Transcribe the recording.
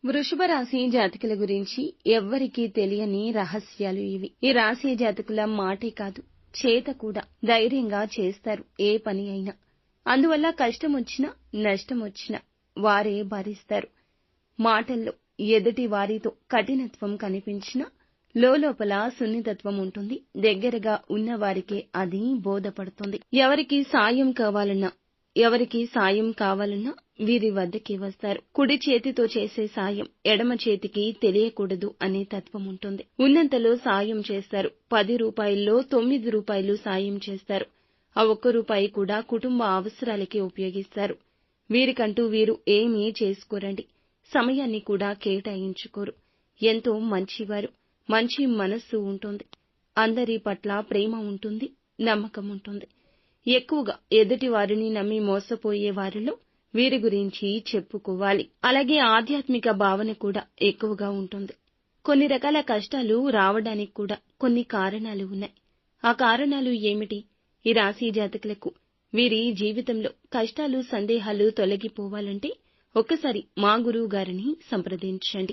వృషభ రాశి జాతకుల గురించి ఎవ్వరికీ తెలియని రహస్యాలు ఇవి. ఈ రాశి జాతకుల మాటే కాదు, చేత కూడా ధైర్యంగా చేస్తారు ఏ పని అయినా. అందువల్ల కష్టమొచ్చినా నష్టమొచ్చినా వారే భరిస్తారు. మాటల్లో ఎదుటి వారితో కఠినత్వం కనిపించినా లోలోపల సున్నితత్వం ఉంటుంది. దగ్గరగా ఉన్నవారికే అది బోధపడుతుంది. ఎవరికి సాయం కావాలన్నా వీరి వద్దకే వస్తారు. కుడి చేతితో చేసే సాయం ఎడమ చేతికి తెలియకూడదు అనే తత్వం ఉంటుంది. ఉన్నంతలో సాయం చేస్తారు. 10 రూపాయల్లో 9 రూపాయలు సాయం చేస్తారు. ఆ ఒక్క రూపాయి కూడా కుటుంబ అవసరాలకే ఉపయోగిస్తారు. వీరికంటూ వీరు ఏమీ చేసుకోరండి. సమయాన్ని కూడా కేటాయించుకోరు. ఎంతో మంచివారు. మంచి మనస్సు ఉంటుంది. అందరి పట్ల ప్రేమ ఉంటుంది, నమ్మకం ఉంటుంది. ఎక్కువగా ఎదుటి వారిని నమ్మి మోసపోయే వారిలో వీరి గురించి చెప్పుకోవాలి. అలాగే ఆధ్యాత్మిక భావన కూడా ఎక్కువగా ఉంటుంది. కొన్ని రకాల కష్టాలు రావడానికి కూడా కొన్ని కారణాలు ఉన్నాయి. ఆ కారణాలు ఏమిటి? ఈ రాశి జాతకులకు వీరి జీవితంలో కష్టాలు సందేహాలు తొలగిపోవాలంటే ఒక్కసారి మా గురువు గారిని సంప్రదించండి.